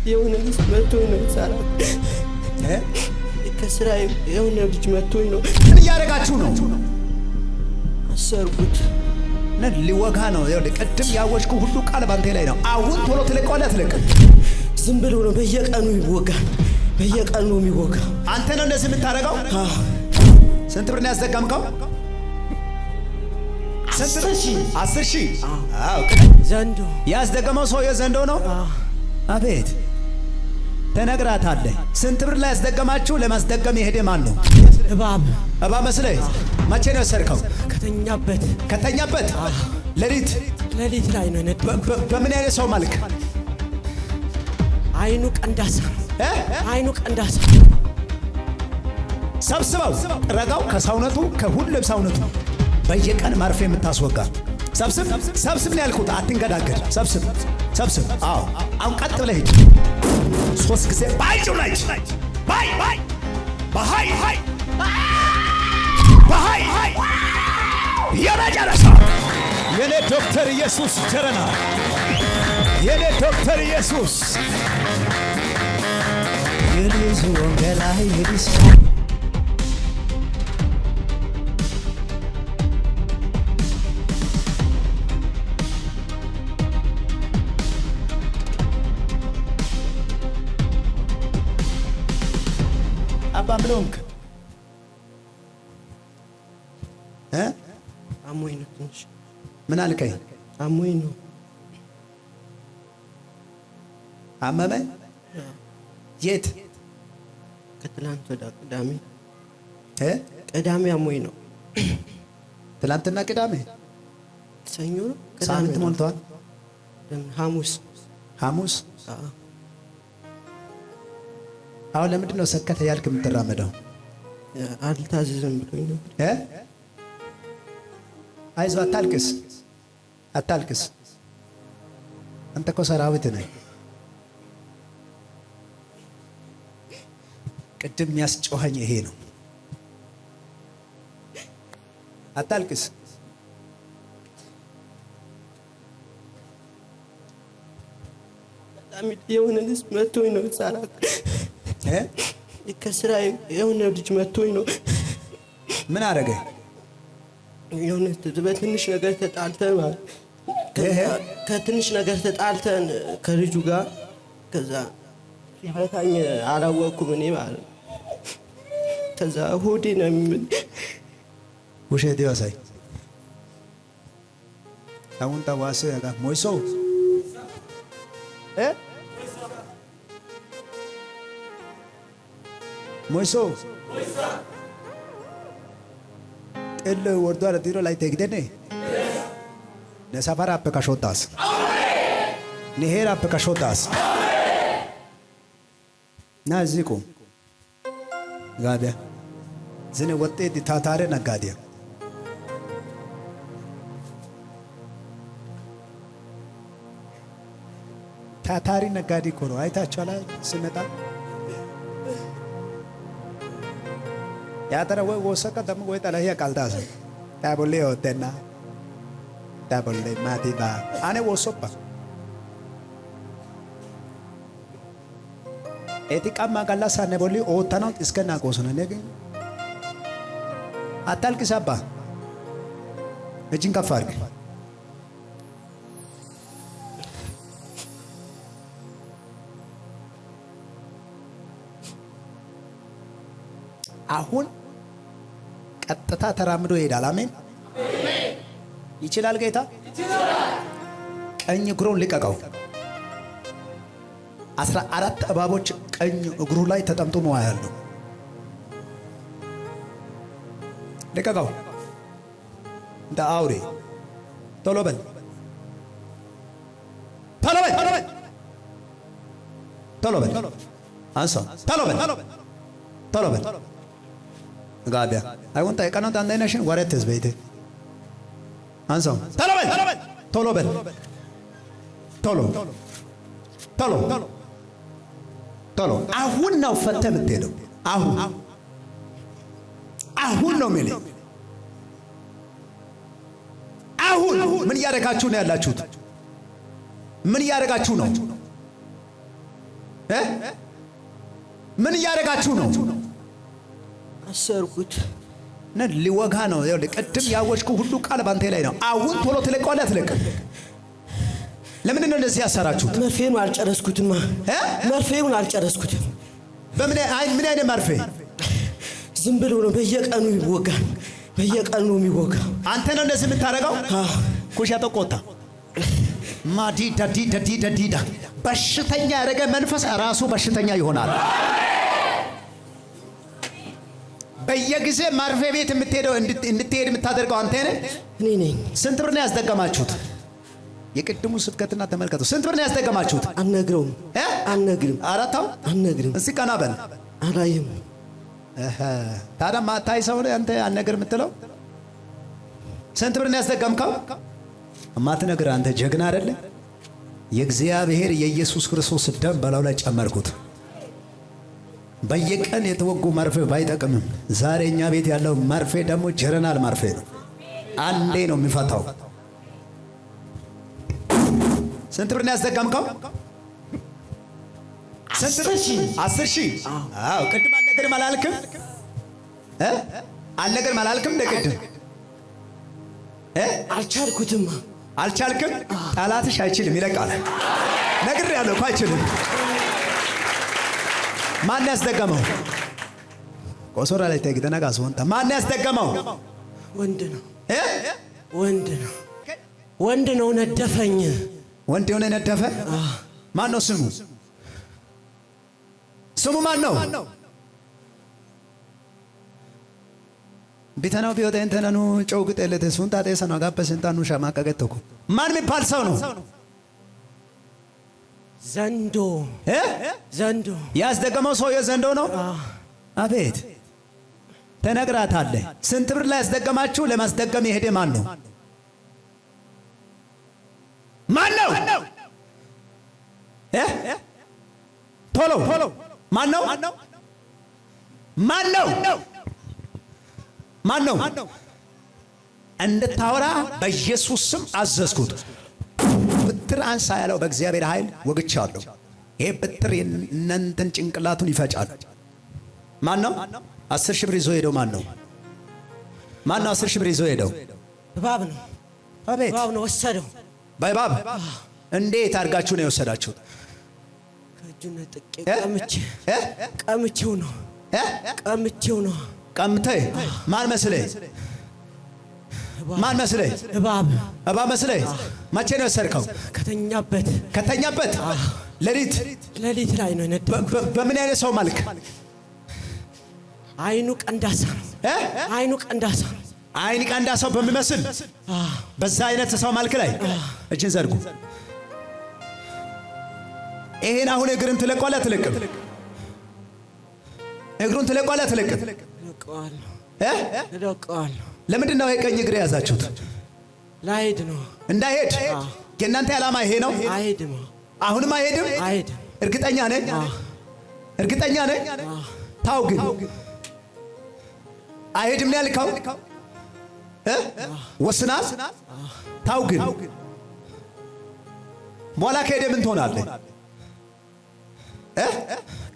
የሆነ ልጅ መቶኝ ነው ሳራ ከስራ የሆነ ልጅ መቶኝ ነው። ምን እያደረጋችሁ ነው? አሰርኩት ነን ሊወጋ ነው። ይኸውልህ ቅድም ያወጅኩ ሁሉ ቃል ባንተ ላይ ነው። አሁን ቶሎ ትለቀዋለህ። አትለቅም። ዝም ብሎ ነው በየቀኑ ይወጋል። በየቀኑ የሚወጋ አንተ ነው እንደዚህ የምታደርገው? ስንት ብር ነው ያስደገምከው? 10,000 ዘንዶ ያስደገመው ሰው የዘንዶ ነው። አቤት ተነግራታለህ። ስንት ብር ላይ ያስደገማችሁ? ለማስደገም የሄደ ማን ነው? እባብ መስለህ። መቼ ነው የወሰድከው? ከተኛበት ሌሊት ላይ ነው። በምን አይነት ሰው መልክ? አይኑ ቀንዳሳ ሰብስበው ረጋው ከሰውነቱ ከሁሉም ሰውነቱ በየቀን ማርፌ የምታስወጋ ሰብስብ ነው ያልኩት። አትንገዳገድ። ሰብስብ። አዎ አሁን ቀጥ ብለህ ሂድ። 3 ጊዜ ባይጩ ላይ በሃይ የመጨረሻ የኔ ዶክተር ኢየሱስ ጀረና የኔ ዶክተር ኢየሱስ የልዙ ወንጌላዊ ይልስ አባምሎንክ አሞኝ ነው ትንሽ። ምን አልከኝ? አሞኝ ነው። አመመኝ? የት? ከትላንት ወደ ቅዳሜ አሞኝ ነው። ትላንትና ቅዳሜ ሰኞ ነው። ሳምንት ሞልቷል። ሐሙስ አሁን ለምንድን ነው ሰከተ ያልክ የምትራመደው? አልታዘዝም ብሎኝ ነበር። አይዞህ አታልቅስ። አንተ እኮ ሰራዊት ነህ። ቅድም የሚያስጮኸኝ ይሄ ነው። አታልቅስ። በጣም የሆነ ልጅ መቶኝ ነው ሳራ ከስራ የሆነ ልጅ መቶኝ ነው። ምን አደረገ? የሆነ በትንሽ ነገር ተጣልተን ከትንሽ ነገር ተጣልተን ከልጁ ጋር ከዛ ሲመታኝ አላወቅኩም እኔ ማለት ነው። ከዛ ሆዴ ነው የሚል ውሸት ይወሳይ አሁን ታዋሰ ያጋ ሞይሶ ሞይሶ ጥል ወርዶ አረዲሮ ላይ ተግደነ ነሳፋራ አፕካሾታስ ነሄራ አፕካሾታስ ናዚቁ ጋደ ዝነ ወጤ ዲታታረ ነጋዴ ታታሪ ነጋዴ እኮ ነው። አይታችኋል ስመጣ ያተረ ወይ ወሰቀ ደም ወይ ጠላያ ቃልዳስ ታቦሌ ወተና ታቦሌ ማቲባ አኔ ወሶፓ ኤቲቃማ ጋላሳ ነቦሊ ኦታናው እስከና ቆሰነ ነግ አታልቅሳባ እጅን ከፍ አድርግ። አሁን ቀጥታ ተራምዶ ይሄዳል። አሜን። ይችላል ጌታ ይችላል። ቀኝ እግሩን ልቀቀው። 14 እባቦች ቀኝ እግሩ ላይ ተጠምጥሞ ያሉ ልቀቀው። እንደ አውሬ ቶሎ በል አንሳ ቶሎ በል ጋቢያ አይወንታ የቀነው ታንዳይናሽን ወረተስ በይተ አንሳው ቶሎ በል አሁን ነው ፈተ የምትሄደው። አሁን ነው የሚል አሁን ምን እያደረጋችሁ ነው ያላችሁት? ምን እያደረጋችሁ ነው? ምን እያደረጋችሁ ነው? አሰርኩት ሊወጋ ነው። ቅድም ያወጅኩ ሁሉ ቃል ባንተ ላይ ነው። አሁን ቶሎ ትለቀዋለህ አትለቅም? ለምን ነው እንደዚህ ያሰራችሁት? መርፌውን አልጨረስኩትማ። መርፌውን አልጨረስኩትም። ምን አይነት መርፌ? ዝም ብሎ ነው በየቀኑ ይወጋል። በየቀኑ የሚወጋ አንተ ነው እንደዚህ የምታደርገው? ኩሻ ተቆጣ ማዲዳ በሽተኛ ያደረገ መንፈስ ራሱ በሽተኛ ይሆናል። በየጊዜ መርፌ ቤት የምትሄደው እንድትሄድ የምታደርገው አንተ ነህ? እኔ ነኝ። ስንት ብር ነው ያስደገማችሁት? የቅድሙ ስብከትና ተመልከቱ። ስንት ብር ነው ያስደገማችሁት? አልነግረውም። አልነግርም። አራታው አልነግርም። እስቲ ቀና በል። አላየም። ታዲያ ማታይ ሰው ነህ አንተ አልነግርም የምትለው? ስንት ብር ነው ያስደገምከው? እማትነግር አንተ ጀግና አይደለ? የእግዚአብሔር የኢየሱስ ክርስቶስ ደም በላዩ ላይ ጨመርኩት። በየቀን የተወጉ መርፌ ባይጠቅምም ዛሬ እኛ ቤት ያለው መርፌ ደግሞ ጀረናል መርፌ ነው። አንዴ ነው የሚፈታው። ስንት ብር ነው ያስደገምከው? 10 ሺህ። አዎ ቅድም አልነግርም አላልክም? አልነግርም አላልክም? እንደ ቅድም አልቻልኩትም። አልቻልክም? ጠላትሽ አይችልም ይለቃል። ነግሬያለሁ እኮ አይችልም። ማን ያስደገመው? ቆሶራ ላይ ተነጋስ ወንታ ማን ያስደገመው? ወንድ ነው። ወንድ ነው። ወንድ ነው ነደፈኝ። ወንድ የሆነ ነደፈ? ማን ነው ስሙ? ስሙ ማን ነው? ቢተናው ቢወጣ እንተናኑ ጮግጥ ለተ ሱንታ ተሰና ጋበ ስንታኑ ሻማቀቀተኩ ማን የሚባል ሰው ነው? ዘንዶ። ዘንዶ ያስደገመው ሰው የዘንዶ ነው። አቤት ተነግራታለህ። ስንት ብር ላይ ያስደገማችሁ? ለማስደገም የሄደ ማን ነው? ማን ነው? ቶሎ ማን ነው? ማን ነው? ማን ነው? እንድታወራ በኢየሱስ ስም አዘዝኩት። ብትር አንሳ ያለው በእግዚአብሔር ኃይል ወግቻለሁ። ይሄ ብትር እናንተን ጭንቅላቱን ይፈጫል። ማን ነው? 10 ሺህ ብር ይዞ ሄደው ማን ነው? ማን ነው 10 ሺህ ብር ይዞ ሄደው? እባብ ነው። አቤት እባብ ነው ወሰደው። በእባብ እንዴት አድርጋችሁ ነው የወሰዳችሁት? ከእጁን ጥቄ ቀምቼው ነው። ቀምቼው ነው። ቀምተህ ማን መስለህ? ማን መስለህ? እባብ መስለህ? መቼ ነው የወሰድከው? ከተኛበት ሌሊት ላይ ነው የነደፈው። በምን አይነት ሰው መልክ? አይኑ ቀንዳሳ ነው። አይኑ ቀንዳሳ ነው። አይን ቀንዳሳው በሚመስል በዛ አይነት ሰው መልክ ላይ እጅን ዘርጉ። ይሄን አሁን እግርን ትለቀዋለህ አትለቅም? እግሩን ትለቀዋለህ አትለቅም? እለቀዋለሁ። ለምንድን ነው የቀኝ እግር የያዛችሁት? ላይሄድ ነው። እንዳይሄድ የእናንተ ዓላማ ይሄ ነው። አይሄድም። አሁንም አይሄድም። እርግጠኛ ነኝ። እርግጠኛ ነኝ። ታው ግን አይሄድም ነው ያልከው? ወስናል። ታው ግን በኋላ ከሄደ ምን ትሆናለህ?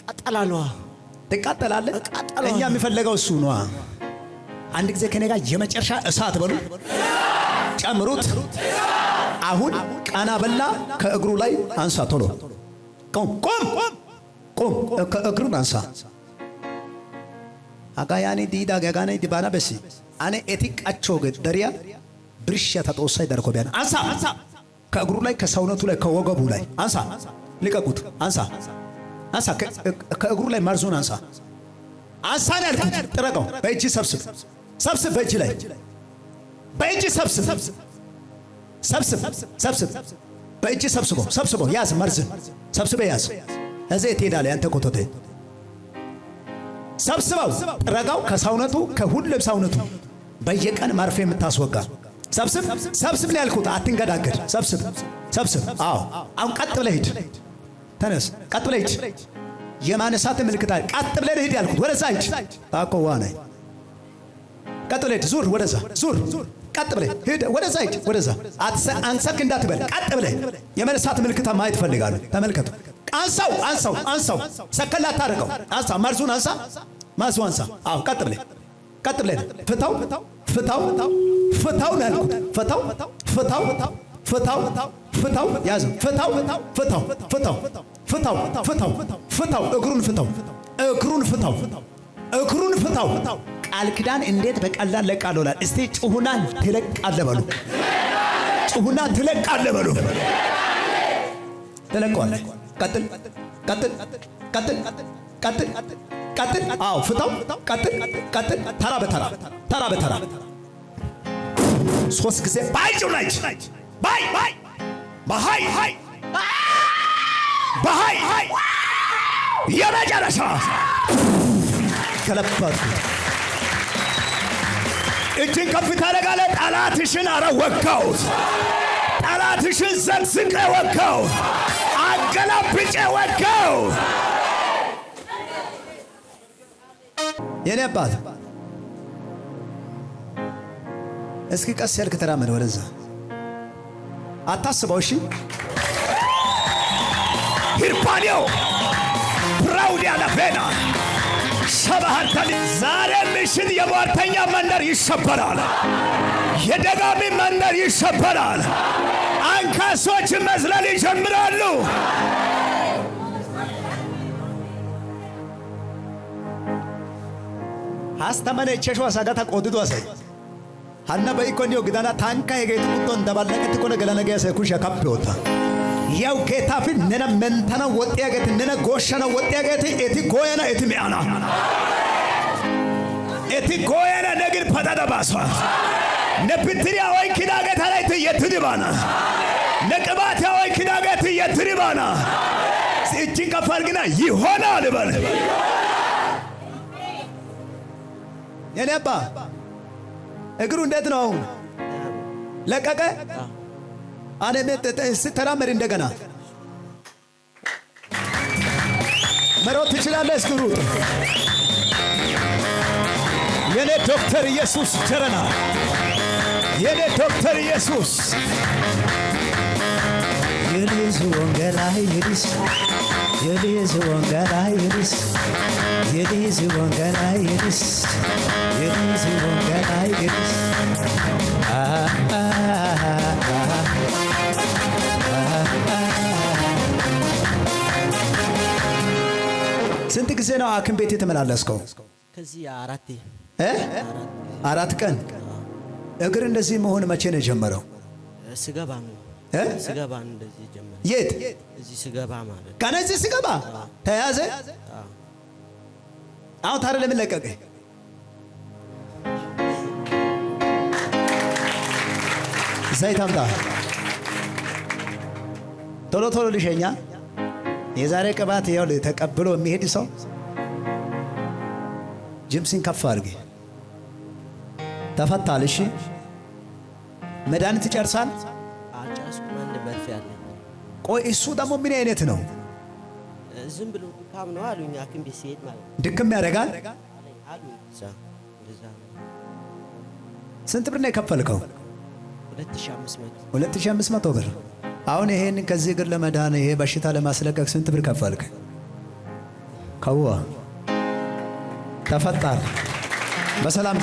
ቃጠላለሁ። ትቃጠላለህ። እኛ የሚፈልገው እሱ ነው። አንድ ጊዜ ከኔ ጋር የመጨረሻ እሳት በሉ ጨምሩት። አሁን ቀና በላ ከእግሩ ላይ አንሳ። ቶሎ ቆም። ከእግሩን አንሳ። አጋያኔ ዲዳ ጋጋኔ ዲባና በሲ አኔ ኤቲቃቾ ገደሪያ ብርሽ ተጦሳይ ደርኮ ቢያን አንሳ። ከእግሩ ላይ ከሰውነቱ ላይ ከወገቡ ላይ አንሳ። ልቀቁት። አንሳ። ከእግሩ ላይ መርዙን አንሳ። አንሳ ነው ያልኩት። ጥረቀው። በእጅ ሰብስብ። በእጅ ላይ በእጅ ሰብስብ። በእጅ ሰብስበው ያዝ። መርዝን ሰብስበህ ያዝ። እዚህ ትሄዳለህ። ያንተ ኮቶቴ ሰብስበው። ጥረጋው ከሰውነቱ ከሁሉም ሰውነቱ በየቀን መርፌ የምታስወጋ ሰብስብ ነው ያልኩት። አትንገዳገድ። ሰብስብ። አዎ አሁን ቀጥ ብለህ ሂድ። ተነስ። ቀጥ ብለህ ሂድ። የማነሳት ምልክት አለ። ቀጥ ብለህ ሂድ ያልኩት። ወደዛ ሂድ። ታቆዋ ነኝ። ቀጥ ብለህ ሂድ። ዙር። ወደዛ ዙር። ቀጥ ብለህ ሂድ። ወደዛ ሂድ። ወደዛ አንሰክ እንዳትበል። ቀጥ ብለህ የመነሳት ምልክት ማየት እፈልጋለሁ። ተመልከቱ። አንሳው ሰከላ ታርገው አንሳ መርዙን አንሳ ማሱ አንሳ አዎ ቀጥ ብለህ ፍታው ነው ያልኩት ፍታው ያዘው ፍታው እግሩን ፍታው ቃል ኪዳን እንዴት በቀላል ለቃሎላል እስቲ ጩሁና ትለቃለህ በሉ ተለቀዋል ቀጥል አዎ ፍታው ቀጥል ተራ በተራ 3 ጊዜ ባይጩ ላይ በሃይ የመጨረሻ ከለባቱ እጅን ከፍ ታደርጋለህ። ጠላትሽን አረወካውት ጠላትሽን ዘግዝቄ ወጋው አገላብጬ ወጋው። የኔ አባት እስኪ ቀስ ያልክ ተራመድ ወደዛ አታስበው እሺ ሂርፓኒዮ ብራውዲ አላፌና ሸባሃርታሊ ዛሬ ምሽት የሟርተኛ መንደር ይሸበራል። የደጋሚ መንደር ይሸበራል። አንካሶች መዝለል ይጀምራሉ። አስተማነ ቸሽዋ ሳጋታ ቆድዶ አሰይ ሀና በኢኮኒዮ ግዳና ታንካ የጌቱ ቁጦን ደባለቀት ኮነ ገላነገ ያሰ ኩሻ ካፕዮታ ያው ጌታፊ ነነ መንተና ወጥያገት ነነ ጎሸና ወጥያገት እቲ ጎየና እቲ ሚያና እቲ ጎየና ነግን ፈዳዳ ባሷ ነብትሪያ ወይ ኪዳገት አላይት የትድባና ነቅባት ወይ ኪዳገት የትድባና እጅን ከፋርግና ይሆናል በል የኔ አባ እግሩ እንዴት ነው አሁን ለቀቀ አኔ መጥተ ስተራመድ እንደገና መሮጥ ትችላለህ እስኪ ሩጥ የኔ ዶክተር ኢየሱስ ጀረና የኔ ዶክተር ኢየሱስ የልጅ ወንጌላዊ ይድስ የልጅ ወንጌላዊ ይድስ የልጅ ወንጌላዊ ይድስ የልጅ ወንጌላዊ ይድስ ስንት ጊዜ ነው ሐኪም ቤት የተመላለስከው? ከዚህ አራት ቀን። እግር እንደዚህ መሆን መቼ ነው የጀመረው? ስገባ ነው እንደዚህ ጀመረ። የት? እዚህ ስገባ ማለት ከነዚህ ስገባ ተያዘ። አሁን ታዲያ ለምን ለቀቀ? ዘይት አምጣ ቶሎ ልሸኛ። የዛሬ ቅባት ያው ተቀብሎ የሚሄድ ሰው ጅምሲን ከፍ አድርጌ ተፈታል። እሺ መድኃኒት ይጨርሳል። አጨርስኩ። አንድ መርፌ አለኝ። ቆይ እሱ ደግሞ ምን አይነት ነው? ዝም ብሎ ድካም ነው አሉኝ። ሐኪም ቤት ሲሄድ ማለት ድክም ያደርጋል አሉኝ። ስንት ብር ነው የከፈልከው? 2500 ብር። አሁን ይሄን ከዚህ እግር ለመዳን ይሄ በሽታ ለማስለቀቅ ስንት ብር ከፈልክ? ከዋ ተፈጣር በሰላም